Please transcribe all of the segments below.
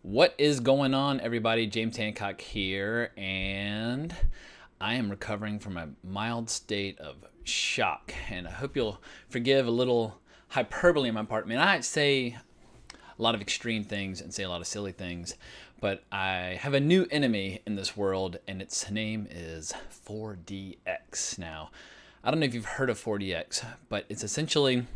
What is going on, everybody? James Hancock here, and I am recovering from a mild state of shock. And I hope you'll forgive a little hyperbole on my part. I mean, I say a lot of extreme things and say a lot of silly things, but I have a new enemy in this world, and its name is 4DX. Now, I don't know if you've heard of 4DX, but it's essentially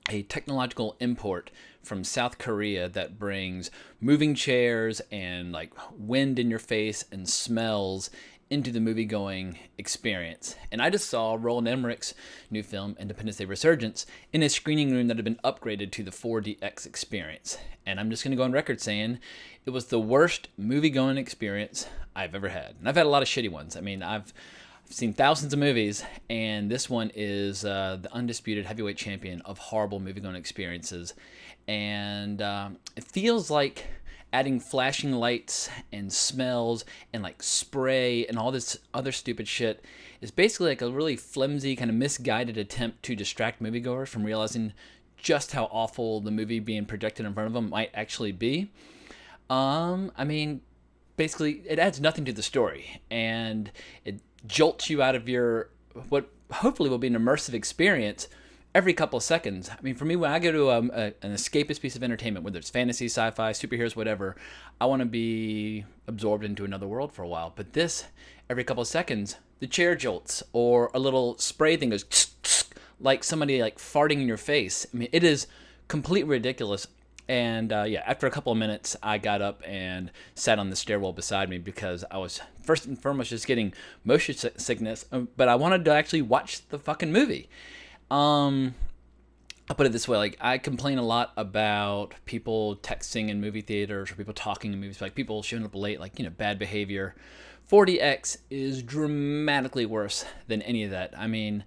a technological import from South Korea that brings moving chairs and like wind in your face and smells into the movie-going experience. And I just saw Roland Emmerich's new film, Independence Day Resurgence, in a screening room that had been upgraded to the 4DX experience. And I'm just going to go on record saying it was the worst movie-going experience I've ever had. And I've had a lot of shitty ones. I mean, I've seen thousands of movies, and this one is the undisputed heavyweight champion of horrible movie-going experiences. And it feels like adding flashing lights and smells and like spray and all this other stupid shit is basically like a really flimsy, kind of misguided attempt to distract moviegoers from realizing just how awful the movie being projected in front of them might actually be. I mean, basically, it adds nothing to the story, and it jolts you out of your what hopefully will be an immersive experience every couple of seconds. I mean, for me, when I go to an escapist piece of entertainment, whether it's fantasy, sci-fi, superheroes, whatever, I want to be absorbed into another world for a while. But this, every couple of seconds, the chair jolts or a little spray thing goes tsk, tsk, like somebody like farting in your face. I mean, it is completely ridiculous. And after a couple of minutes, I got up and sat on the stairwell beside me because I was first and foremost just getting motion sickness, but I wanted to actually watch the fucking movie. I'll put it this way, like, I complain a lot about people texting in movie theaters or people talking in movies, like people showing up late, like, bad behavior. 40X is dramatically worse than any of that. I mean,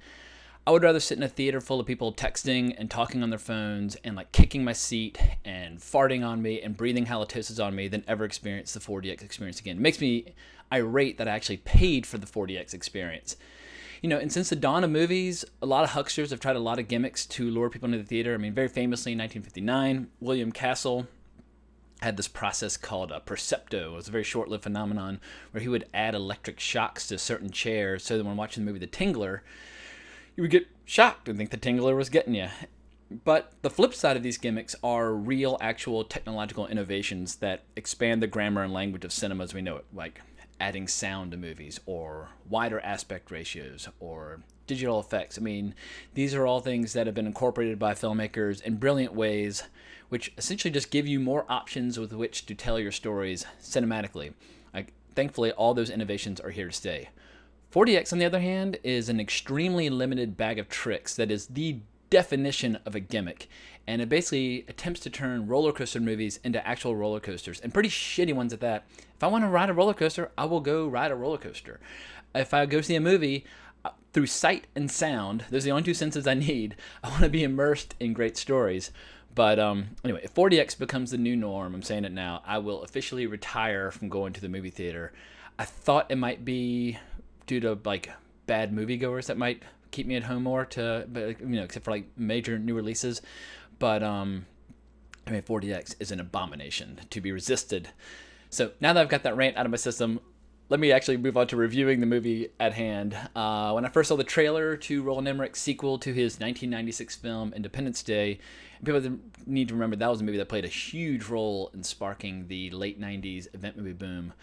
I would rather sit in a theater full of people texting and talking on their phones and like kicking my seat and farting on me and breathing halitosis on me than ever experience the 4DX experience again. It makes me irate that I actually paid for the 4DX experience. And since the dawn of movies, a lot of hucksters have tried a lot of gimmicks to lure people into the theater. I mean, very famously in 1959, William Castle had this process called a percepto. It was a very short-lived phenomenon where he would add electric shocks to certain chairs so that when watching the movie The Tingler, you would get shocked and think the Tingler was getting you. But the flip side of these gimmicks are real, actual technological innovations that expand the grammar and language of cinema as we know it, like adding sound to movies or wider aspect ratios or digital effects. I mean, these are all things that have been incorporated by filmmakers in brilliant ways, which essentially just give you more options with which to tell your stories cinematically. Like, thankfully, all those innovations are here to stay. 4DX, on the other hand, is an extremely limited bag of tricks that is the definition of a gimmick, and it basically attempts to turn roller coaster movies into actual roller coasters, and pretty shitty ones at that. If I want to ride a roller coaster, I will go ride a roller coaster. If I go see a movie, through sight and sound, those are the only two senses I need. I want to be immersed in great stories. But anyway, if 4DX becomes the new norm, I'm saying it now, I will officially retire from going to the movie theater. I thought it might be due to like bad moviegoers that might keep me at home more except for like major new releases. But 4DX is an abomination to be resisted. So now that I've got that rant out of my system, let me actually move on to reviewing the movie at hand. When I first saw the trailer to Roland Emmerich's sequel to his 1996 film Independence Day, people need to remember that was a movie that played a huge role in sparking the late 90s event movie boom.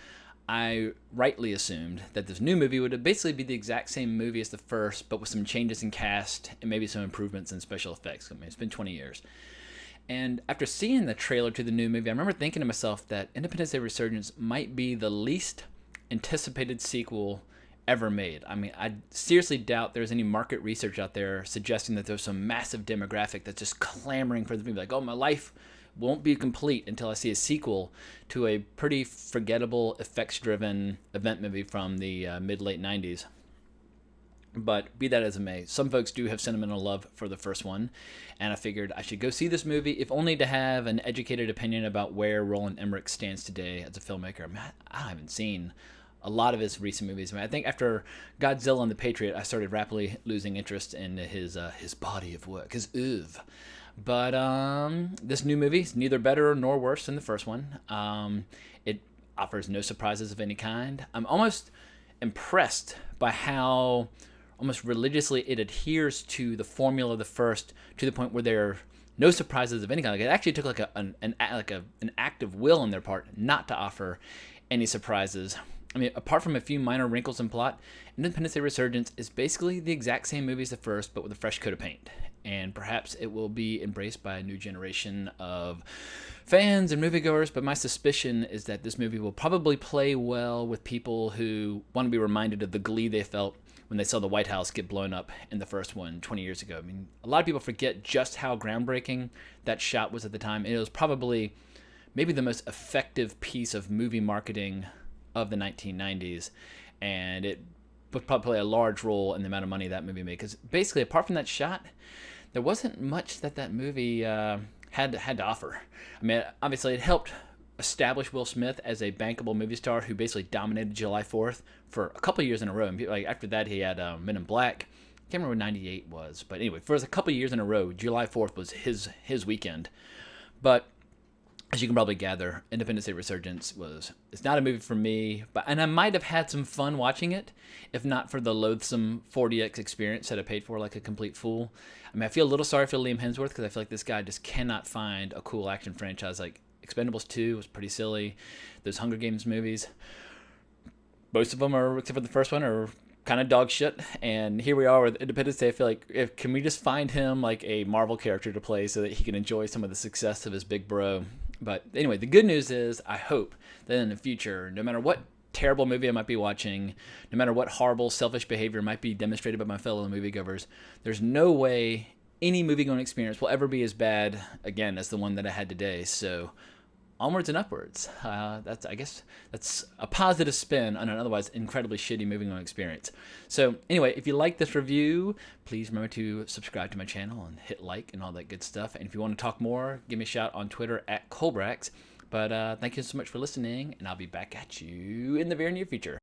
I rightly assumed that this new movie would basically be the exact same movie as the first, but with some changes in cast and maybe some improvements in special effects. I mean, it's been 20 years. And after seeing the trailer to the new movie, I remember thinking to myself that Independence Day Resurgence might be the least anticipated sequel ever made. I mean, I seriously doubt there's any market research out there suggesting that there's some massive demographic that's just clamoring for the movie. Like, oh, my life won't be complete until I see a sequel to a pretty forgettable, effects-driven event movie from the mid-late 90s. But be that as it may, some folks do have sentimental love for the first one, and I figured I should go see this movie, if only to have an educated opinion about where Roland Emmerich stands today as a filmmaker. I mean, I haven't seen a lot of his recent movies. I mean, I think after Godzilla and the Patriot, I started rapidly losing interest in his body of work, his oeuvre. But this new movie is neither better nor worse than the first one. It offers no surprises of any kind. I'm almost impressed by how almost religiously it adheres to the formula of the first, to the point where there are no surprises of any kind. Like, it actually took like an act of will on their part not to offer any surprises. I mean, apart from a few minor wrinkles in plot, Independence Day Resurgence is basically the exact same movie as the first, but with a fresh coat of paint. And perhaps it will be embraced by a new generation of fans and moviegoers, but my suspicion is that this movie will probably play well with people who want to be reminded of the glee they felt when they saw the White House get blown up in the first one 20 years ago. I mean, a lot of people forget just how groundbreaking that shot was at the time. It was probably maybe the most effective piece of movie marketing of the 1990s, and it would probably play a large role in the amount of money that movie made. Because basically, apart from that shot, there wasn't much that movie had to offer. I mean, obviously, it helped establish Will Smith as a bankable movie star who basically dominated July 4th for a couple of years in a row. And like after that, he had Men in Black. I can't remember what 98 was, but anyway, for a couple of years in a row, July 4th was his weekend. But as you can probably gather, Independence Day Resurgence it's not a movie for me, and I might have had some fun watching it if not for the loathsome 4DX experience that I paid for like a complete fool. I mean, I feel a little sorry for Liam Hemsworth because I feel like this guy just cannot find a cool action franchise. Like Expendables 2 was pretty silly. Those Hunger Games movies, most of them are, except for the first one, are kind of dog shit. And here we are with Independence Day. I feel like, can we just find him like a Marvel character to play so that he can enjoy some of the success of his big bro? But anyway, the good news is I hope that in the future, no matter what terrible movie I might be watching, no matter what horrible, selfish behavior might be demonstrated by my fellow moviegoers, there's no way any movie-going experience will ever be as bad, again, as the one that I had today. So onwards and upwards. I guess that's a positive spin on an otherwise incredibly shitty movie-going experience. So anyway, if you like this review, please remember to subscribe to my channel and hit like and all that good stuff. And if you want to talk more, give me a shout on Twitter @Colbrax. But thank you so much for listening, and I'll be back at you in the very near future.